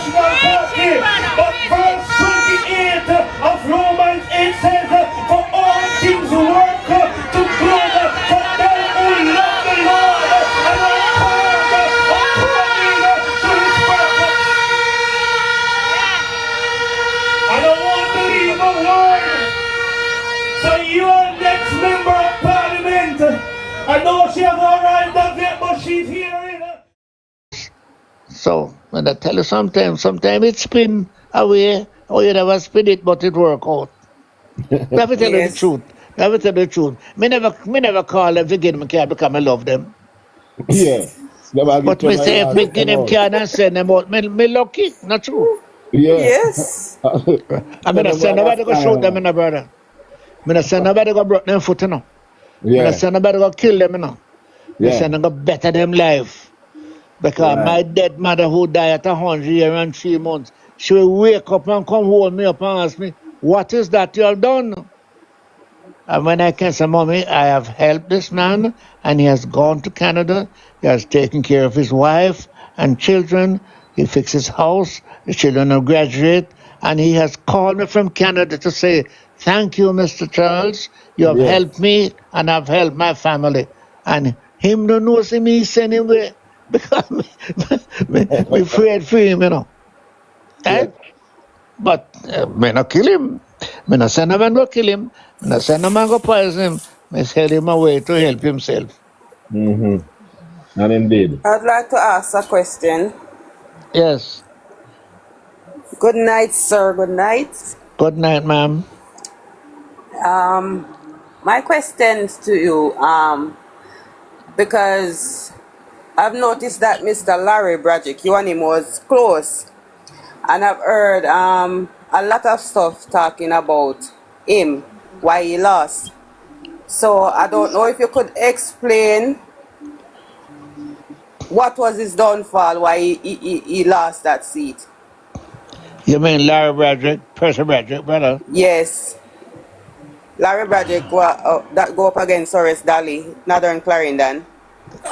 motivational party. But verse 28 of Romans 8 says, for all things work together for them who love the Lord and are called according to his purpose. I don't want to leave a word. So you are next member of parliament. I know she has arrived at yet, but she's here. So when I tell you sometimes it spin away, or you never spin it, but it work out. Let me tell you the Yes. truth. Let me tell you the truth. Me never call them to get them care because I love them. Yeah. Never give But me them a say if me yard give and them out. care and send them out, me lucky, not true. Yeah. Yes. I mean I Them say have a nobody go shoot them style. in the brother. Me not say nobody go broke them foot, you know. Me not Yeah. say nobody go kill them, you know. Me say Yeah. them go better them life. Because Right. my dead mother who died at 100 years and 3 months, she will wake up and come hold me up and ask me, what is that you have done? And when I can say, Mommy, I have helped this man and he has gone to Canada. He has taken care of his wife and children. He fixed his house. The children are graduate. And he has called me from Canada to say, thank you, Mr. Charles. You have Yeah. helped me and I've helped my family. And him don't know see me send him away because me afraid for him, you know. Yeah. Right? But me not kill him. Me not send a man go kill him. Me not send a man go poison him. Me send him away to help himself. Mm-hmm. And indeed. I'd like to ask a question. Yes. Good night, sir. Good night. Good night, ma'am. My questions to you, because I've noticed that Mr. Larry Bradrick, you and him was close, and I've heard a lot of stuff talking about him, why he lost. So I don't know if you could explain what was his downfall, why he lost that seat. You mean Larry Bradrick, Percy Bradrick, brother? Yes, Larry Bradrick that go up against Horace Daly, Northern Clarendon.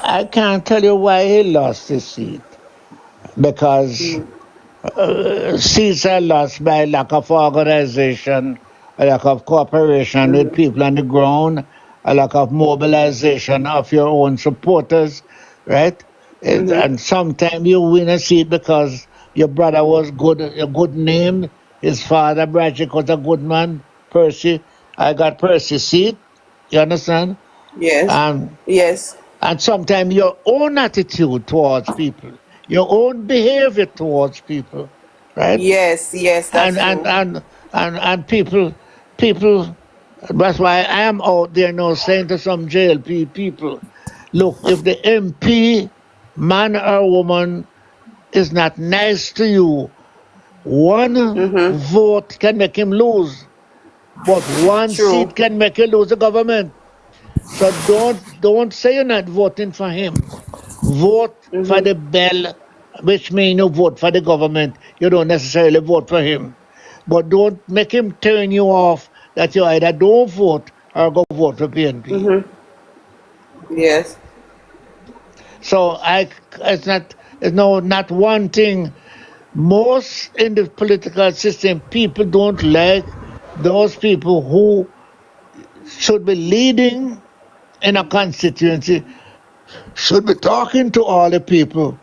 I can't tell you why he lost his seat. Because seats are lost by lack of organization, a lack of cooperation with people on the ground, a lack of mobilization of your own supporters, right? And sometimes you win a seat because your brother was good, a good name. His father, Bradrick, was a good man. Percy, I got Percy's seat. You understand? Yes, And yes, and sometimes your own attitude towards people, your own behavior towards people, right? yes, And that's and true. and and people. That's why I am out there now saying to some JLP people, look, if the MP, man or woman, is not nice to you, one vote can make him lose, but one True. seat can make you lose the government. So don't say you're not voting for him. Vote for the bell, which means you vote for the government. You don't necessarily vote for him. But don't make him turn you off that you either don't vote or go vote for PNP. Yes. So it's no not one thing. Most in the political system, people don't like those people who should be leading in a constituency, should be talking to all the people.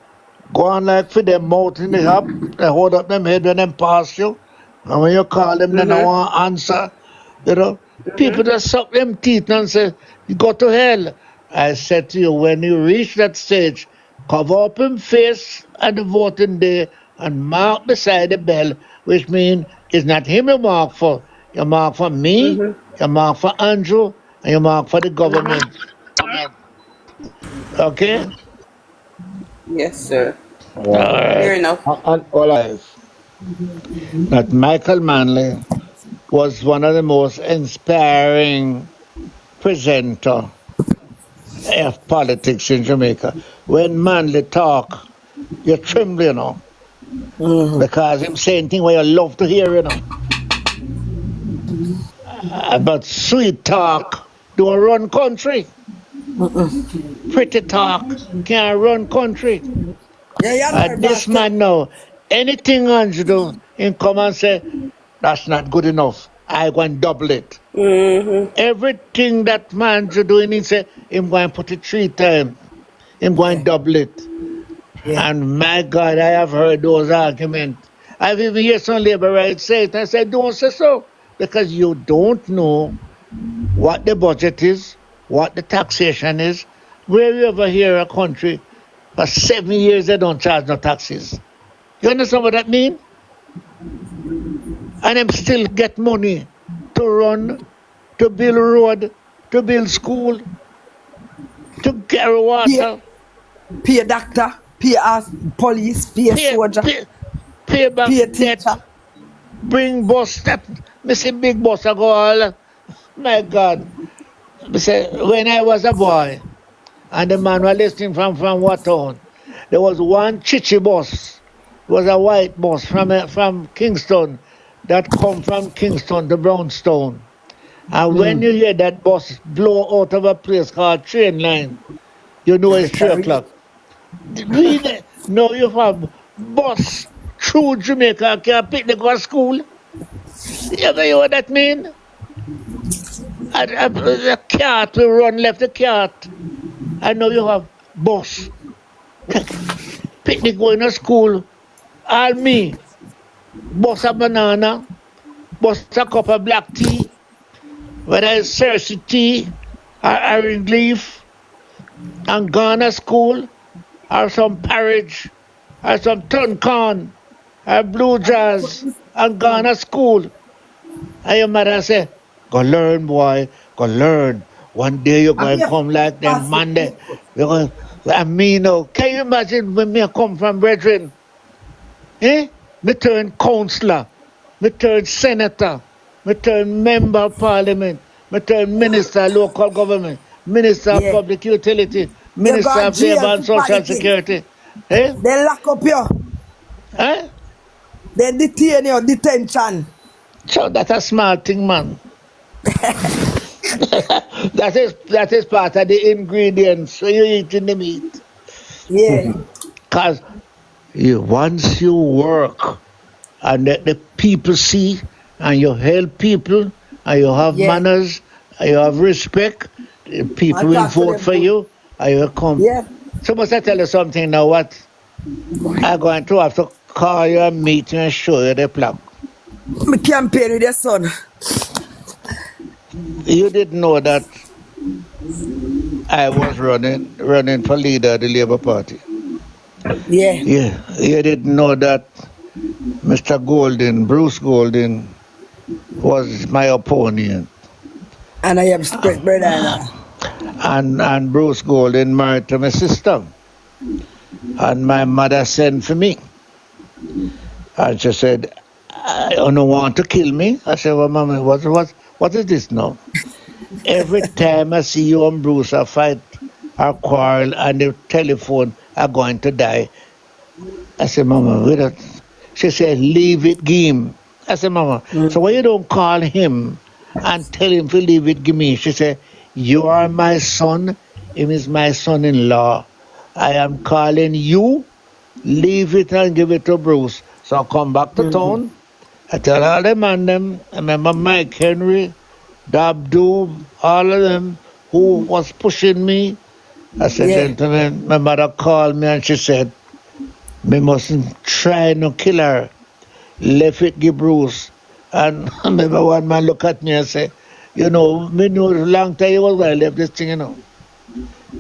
Go on like for them mouth in the up, they hold up them head when them pass you. And when you call them, they don't want to answer. You know, people just suck them teeth and say, you go to hell. I said to you, when you reach that stage, cover up him face at the voting day and mark beside the bell, which means it's not him you mark for. You mark for me, you mark for Andrew, and you mark for the government. Okay? Yes, sir. All Right. Fair right. enough. And all I, That Michael Manley was one of the most inspiring presenter of politics in Jamaica. When Manley talk, you tremble, you know, because him saying things where you love to hear, you know. But sweet talk don't run country. Pretty talk can't run country. Yeah, yeah, Larry This Blaster. man now, Anything Ange do, him come and say, that's not good enough. I go and double it. Everything that man doing, he say, him going to put it 3 times. Him going Yeah. to double it. Yeah. And my God, I have heard those arguments. I've even heard some labor rights say it. I said, don't say so. Because you don't know what the budget is, what the taxation is. Where you ever hear a country for 7 years they don't charge no taxes. You understand what that mean? And them still get money to run, to build road, to build school, to carry Pay, water, pay doctor, pay police, pay pay, soldier, pay, pay back pay debt, teacher. bring bus that me see big bus I go all. My God. Me say, when I was a boy and the man was listening from what town, there was one chichi bus. It was a white bus from Kingston that come from Kingston to Brownstone. And when you hear that bus blow out of a place called train line, you know it's 3 o'clock. Really? No, you have bus through Jamaica can pick the go to school. You know what that mean? The cart will run left the cart. I know you have bus. Picnic going to school. All me. Bus a banana. Bus a cup of black tea. Whether it's Cersei tea or orange leaf. And gone to school. Or some porridge. Or some ton corn. Or blue jazz. And gone to school. And your mother say, go learn, boy. Go learn. One day you're I'm going to here come like them pass the Monday. papers. You're going, I mean, can you imagine when me come from brethren? Eh? Me turn councillor. Me turn senator. Me turn member of parliament. Me turn minister of local government. Minister of Yeah. public utility. You Minister got of labor jail and for social fighting. security. Eh? They lock up you. Eh? They detain you, detention. So that's a small thing, man. that is part of the ingredients when you're eating the meat. Yeah. Because once you work and the people see and you help people and you have Yeah. manners and you have respect, the I people will talk to vote them for good. you and you come. Yeah. So must I tell you something now? What? I'm going to have to call you and meet you and show you the plug. Me campaign with your son. You didn't know that I was running for leader of the Labour Party. Yeah. Yeah, you didn't know that Mr. Golden, Bruce Golden, was my opponent. And I am spread brother. And Bruce Golden married to my sister. And my mother sent for me. And she said, I don't want to kill me. I said, well, Mama, what is this now? Every time I see you and Bruce I fight or quarrel and the telephone are going to die. I said, Mama, wait a. She said, leave it, game. I said, Mama, so why you don't call him and tell him to leave it, give me? She said, you are my son. Him is my son-in-law. I am calling you. Leave it and give it to Bruce. So I come back to town. I tell all them and them. I remember Mike Henry, Dabdoob, all of them who was pushing me. I said, Yeah. gentlemen, my mother called me and she said, we mustn't try no kill her. Left it give Bruce. And I remember one man look at me and say, you know, me know a long time you was going to leave this thing, you know.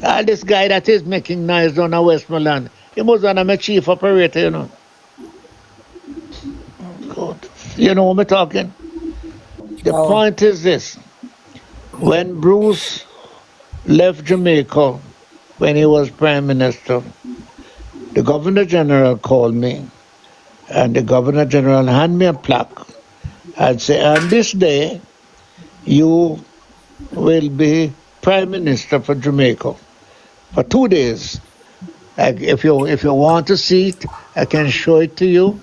All this guy that is making noise down in Westmoreland, he was one of my chief operator, you know. Good. You know what I'm talking? The Oh. point is this. When Bruce left Jamaica, when he was Prime Minister, the Governor General called me, and the Governor General handed me a plaque and said, on this day, you will be Prime Minister for Jamaica for 2 days. If you want to see it, I can show it to you.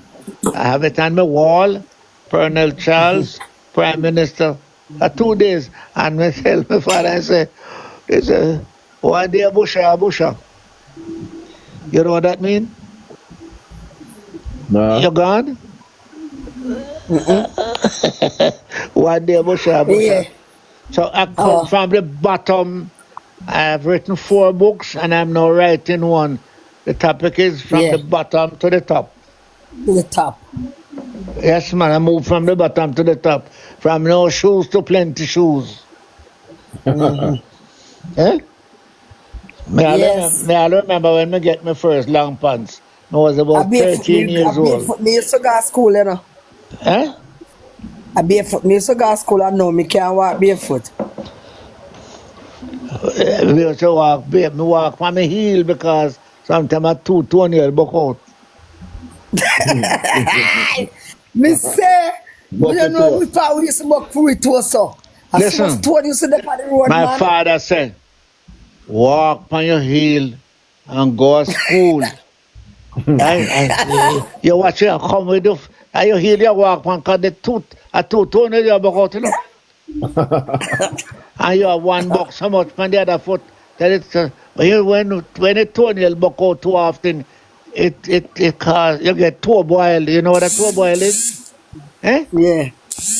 I have it on my wall. Pernel Charles, Prime Minister, for 2 days. And I tell my father, I say, it's a one day a busha. You know what that means? Nah. You gone? One day, Busha, Yeah. Busha. So I come Oh, from the bottom. I have written 4 books and I'm now writing one. The topic is from yeah. the bottom to the top. To the top. Yes, man, I moved from the bottom to the top. From no shoes to plenty shoes. Mm-hmm. Eh? Yes. Me I remember when I get my first long pants. I was I about barefoot 13 me. I years old. barefoot me used to go to school, you know. Eh? I barefoot me used to go to school and now me can't walk barefoot. We used to walk, me walk on my heel because sometimes I two toenail buck out. Me say, we Buck don't it know up. we thought we used to walk for it also. As so much Listen, stone used to dip on the road, my man. father said, walk on your heel and go to school. You watch it come with the, and you heel you walk on because the tooth, a two toenail you buck out, you know. And you have one box so much on the other foot that it's when a toenail buck out too often, it cause you get toe boil. You know what a toe boil is? Eh? Yeah.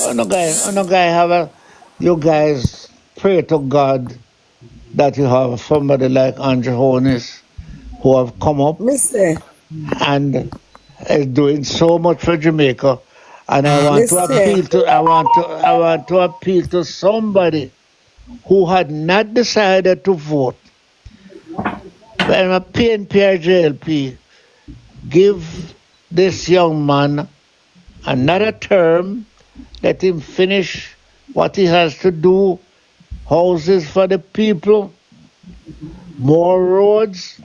Oh no guy have a you guys pray to God that you have somebody like Andrew Holness who have come up Me say, and is doing so much for Jamaica. And I me want to say, appeal to I want to appeal to somebody who had not decided to vote. When a PNP or JLP give this young man another term, let him finish what he has to do, houses for the people, more roads,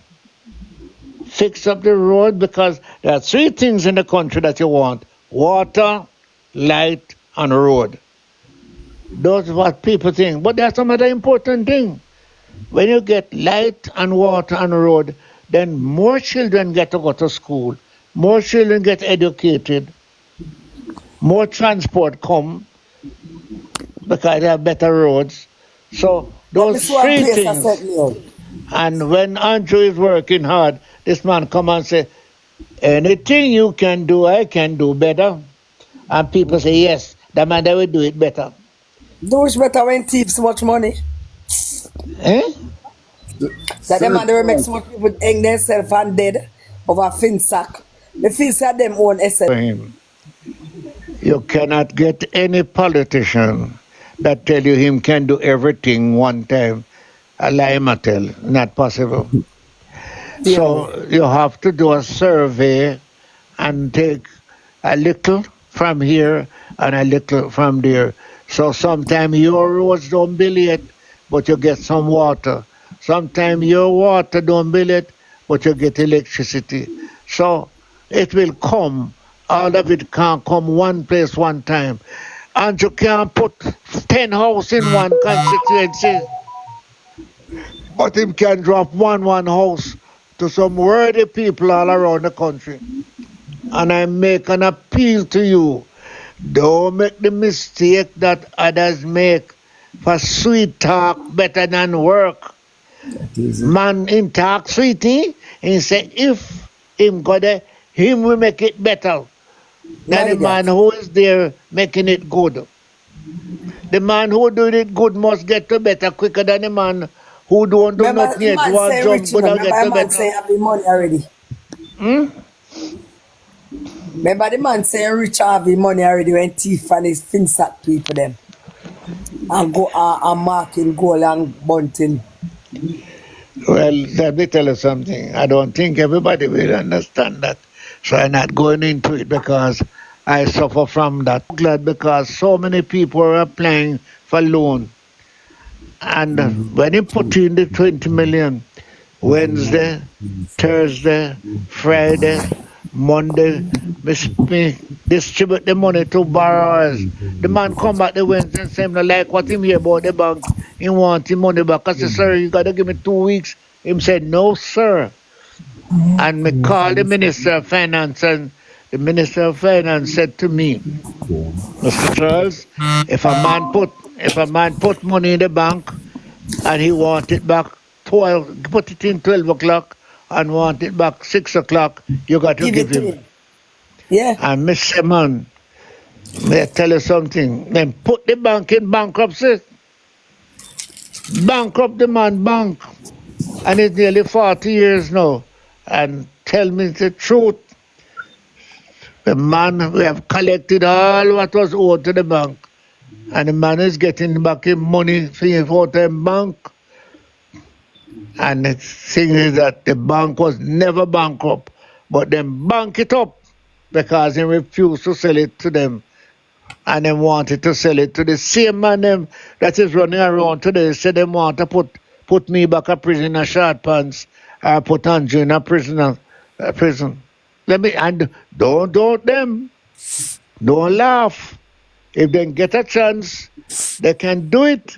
fix up the road because there are 3 things in the country that you want: water, light, and road. Those are what people think. But there's some other important thing. When you get light and water and road, then more children get to go to school, more children get educated, more transport come because they have better roads. So let me those see one 3 place I sent things. me out. And when Andrew is working hard, this man come and say, anything you can do, I can do better. And people say, yes, the man that will do it better. Do it better when thief so much money. Eh? That the man they will make Certain. so much people hang themselves and dead over Finsack. The Finsack them own asset. For him. You cannot get any politician that tell you him can do everything one time. A lie tell, not possible. Theory. So you have to do a survey and take a little from here and a little from there. So sometimes your roads don't build it, but you get some water. Sometimes your water don't build it, but you get electricity. So it will come. All of it can't come one place one time. And you can't put 10 houses in one constituency, but him can drop one house to some worthy people all around the country. And I make an appeal to you. Don't make the mistake that others make for sweet talk better than work. Man him talk sweetie, he say if him go there, him will make it better than My the man God. who is there making it good. The man who doing it good must get to better quicker than the man who don't do Remember nothing the yet, man want saying jump rich, you good know. and Remember get the to man better. saying have the money already. Hmm? Remember the man saying rich have the money already when thief and his Finsack people them. And go and marking gold and bunting. Well, let me tell you something. I don't think everybody will understand that. So I'm not going into it because I suffer from that. Glad because so many people are applying for loan. And when you put in the 20 million, Wednesday, Thursday, Friday, Monday, me distribute the money to borrowers. The man come back the Wednesday and say, him not like what him hear about the bank. He want his money back. I said, sir, you got to give me 2 weeks. Him said, no, sir. And me call the Minister of Finance and the Minister of Finance said to me, Mr. Charles, if a man put money in the bank and he want it back 12, put it in 12 o'clock and want it back 6 o'clock, you got to Give give it to him. him. Yeah. And me say, man, may I tell you something? Then put the bank in bankruptcy. Bankrupt the man bank. And it's nearly 40 years now. And tell me the truth. The man, we have collected all what was owed to the bank. And the man is getting back his money for the bank. And the thing is that the bank was never bankrupt. But them bank it up because they refused to sell it to them. And they wanted to sell it to the same man them that is running around today. Say they want to put me back a prison in short pants or put Andrew in a prison. Let me and don't them. Don't laugh. If they get a chance, they can do it.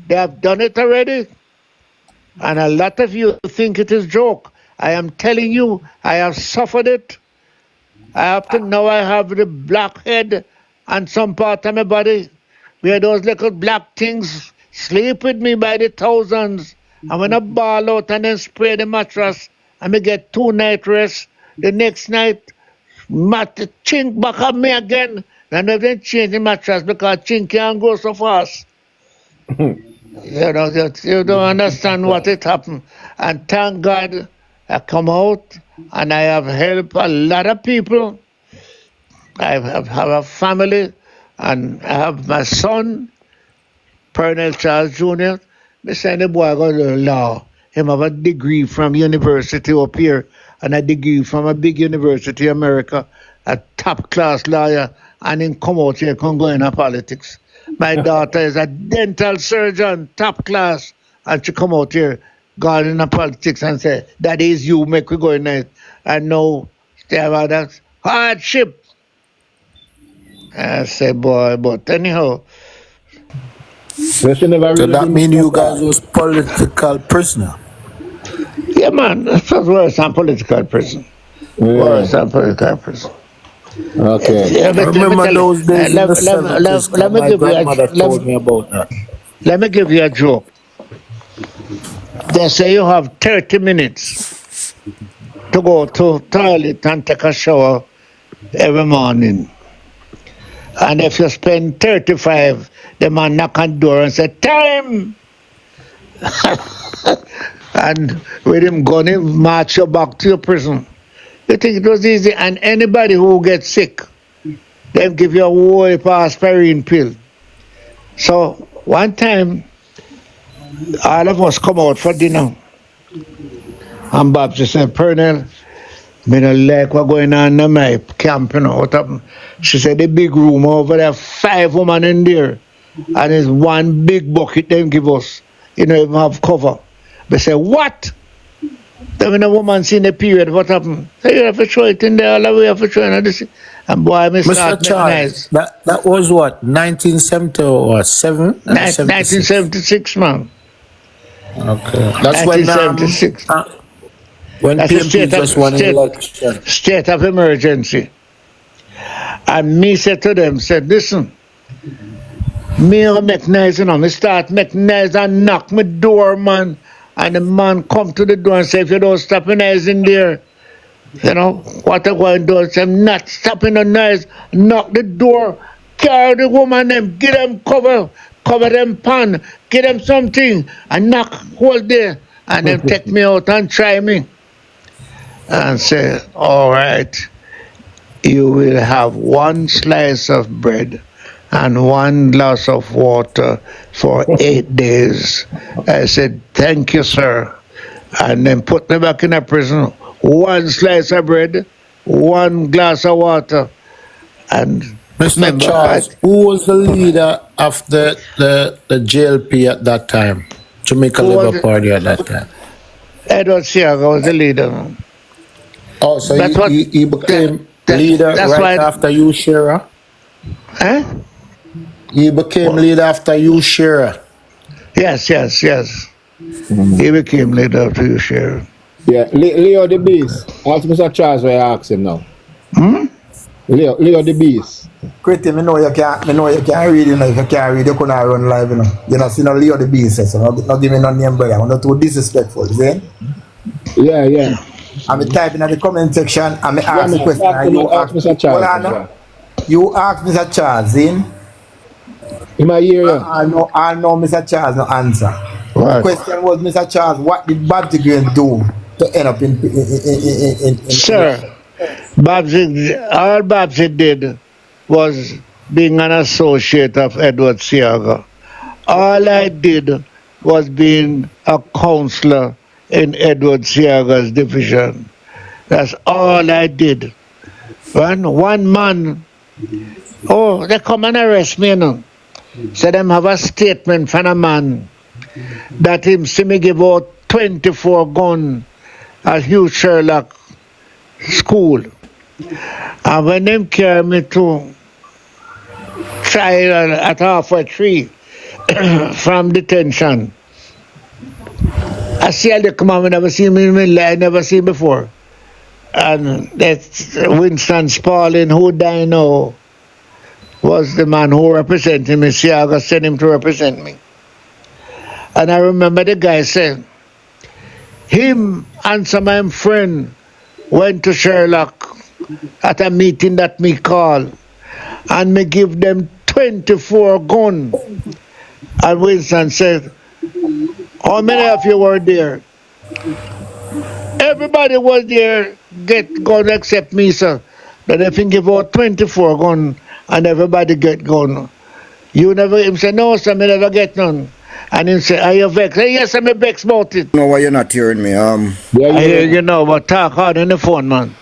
They have done it already. And a lot of you think it is joke. I am telling you, I have suffered it. Up to now I have the black head and some part of my body where those little black things sleep with me by the thousands. And when I ball out and then spray the mattress and I get 2 night rest, the next night, chink back at me again. And then change the mattress because chink can't go so fast. You don't understand what it happened. And thank God I come out and I have helped a lot of people. I have a family and I have my son, Pernel Charles Jr. I send the boy go to law. Him have a degree from university up here and a degree from a big university in America, a top class lawyer, and him come out here, come go into politics. My daughter is a dental surgeon, top class, and she come out here, go into politics and say, that is you, make we go in there. And now they have that hardship. I say, boy, but anyhow. So that means you guys was political prisoner? Yeah, man, that was worse than political prison. Yeah. Worse than political prison. Okay. Yeah, I remember those days in the 70s. My grandmother told me about that. Let me give you a joke. They say you have 30 minutes to go to toilet and take a shower every morning. And if you spend 35, the man knock on the door and say, time! And with him gun, him march you back to your prison. You think it was easy? And anybody who gets sick, they give you a whole aspirin pill. So one time, all of us come out for dinner. And Bob just said, Pernel, I don't like what's going on in my camp, you know, what happened? She said, the big room over there, 5 women in there. And there's one big bucket they give us. You know, even have cover. They say, what? Then when a woman seen the period, what happened? Say, you have to throw it in there, all the way, you have to throw it in this. And boy, Mr. Charles, that was what, 1977? 1976, man. Okay. That's 1976. When PMP just won an election. State of emergency. And me said to them, said, listen, me make noise, you know, me start make noise and knock my door, man. And the man come to the door and say, if you don't stop the noise in there, you know, what I'm going to do is I'm not stopping the noise, knock the door, carry the woman them, give them cover them pan, give them something, and knock hold there, and then take me out and try me. And say, all right, you will have 1 slice of bread and 1 glass of water for 8 days. I said, thank you, sir. And then put me back in a prison. 1 slice of bread, 1 glass of water. And Mr. Charles, who was the leader of the JLP at that time? Jamaica Labour Party at that time? Edward Siaga was the leader. Oh, so he became leader right after you, Shira? Huh? He became leader after you, Shira? Yes. He became leader after you, Shira. Yeah, Leo the Beast. Ask Mr. Charles where I ask him now. Leo the Beast. Pretty, me know you can't read, you know. If you can't read, you couldn't run live, you know. You know, see no Leo the Beast, so not give me no name, brother. I'm not too disrespectful, see? Yeah. I'm typing in the comment section and I Yeah, ask the man. question Talk to and me, you ask ask. Mr. Hold Charles. on, Yeah. you ask Mr. Charles, in. In my ear, yeah. I know Mr. Charles no answer. The What? question was, Mr. Charles, what did Babs Green do to end up in Sir, all Babsy did was being an associate of Edward Siaga. All I did was being a counselor in Edward Siaga's division. That's all I did. One man, oh, they come and arrest me, you know. So them have a statement from a man that him see me give out 24 gun at Hugh Sherlock school. And when them carry me to trial at halfway tree from detention, I see a little man I never seen in my life, I never seen before. And that's Winston Spaulding, who I know was the man who represented me. Siaga sent him to represent me. And I remember the guy said, him and some of his friend went to Sherlock at a meeting that me call, and me give them 24 gun. And Winston said, how many of you were there? Everybody was there, get gun except me, sir. But if you give out 24 gun and everybody get gun. You never, him say, no, sir, me never get none. And him say, are you vexed? Say, yes, I'm vexed about it. No, why you're not hearing me? Yeah, I hear yeah. you know, but talk hard on the phone, man.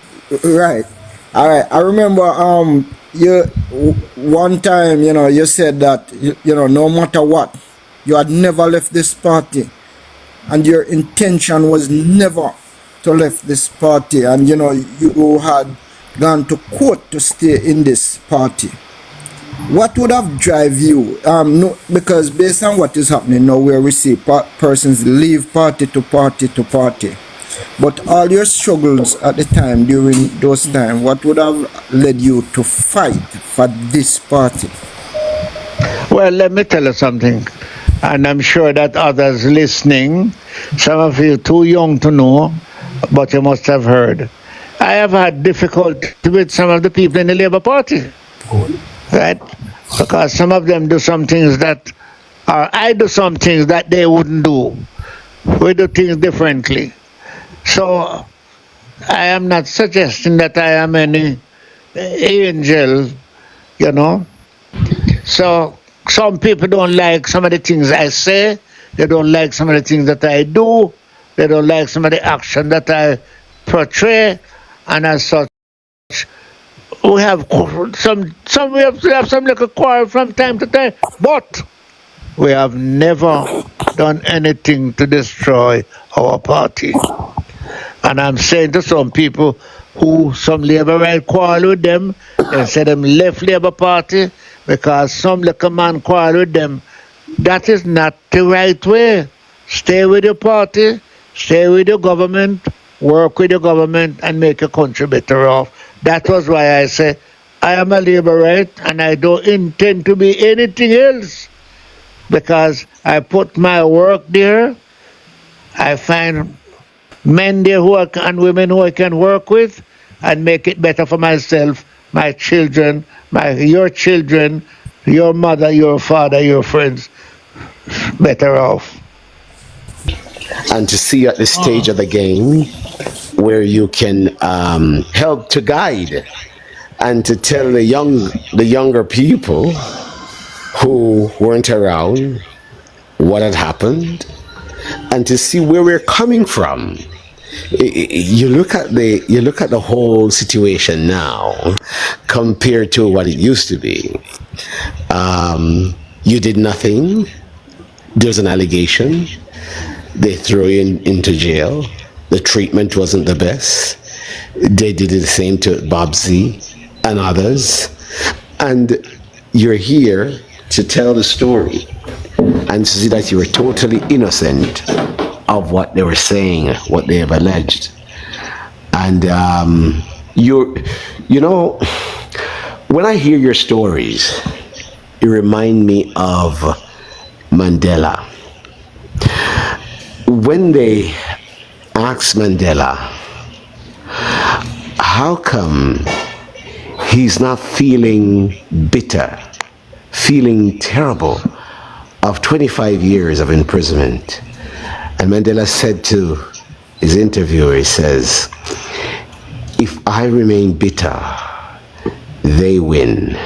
Right. All right. I remember you one time, you said that no matter what, you had never left this party, and your intention was never to left this party, and you had gone to court to stay in this party. What would have drive you? No, because based on what is happening now, where we see persons leave party to party to party. But all your struggles at the time, during those times, what would have led you to fight for this party? Well, let me tell you something. And I'm sure that others listening, some of you too young to know, but you must have heard. I have had difficulty with some of the people in the Labour Party. Right? Because some of them do some things that, or I do some things that they wouldn't do. We do things differently. So I am not suggesting that I am any angel, you know. So some people don't like some of the things I say. They don't like some of the things that I do. They don't like some of the action that I portray. And as such, we have some little quarrel from time to time. But we have never done anything to destroy our party. And I'm saying to some people who some Labour right quarrel with them, they say them left Labour Party because some little man quarrel with them. That is not the right way. Stay with your party, stay with your government, work with your government and make your country better off. That was why I say I am a Labourite and I don't intend to be anything else, because I put my work there. I find men there and women who I can work with and make it better for myself, my children, your children, your mother, your father, your friends, better off. And to see at this stage of the game where you can help to guide and to tell the younger people who weren't around what had happened, and to see where we're coming from. You look at the whole situation now compared to what it used to be. You did nothing. There's an allegation. They throw you into jail. The treatment wasn't the best. They did the same to Babsy and others. And you're here to tell the story and to see that you were totally innocent of what they were saying, what they have alleged. And when I hear your stories, you remind me of Mandela. When they asked Mandela how come he's not feeling bitter, feeling terrible of 25 years of imprisonment? And Mandela said to his interviewer, he says, if I remain bitter, they win.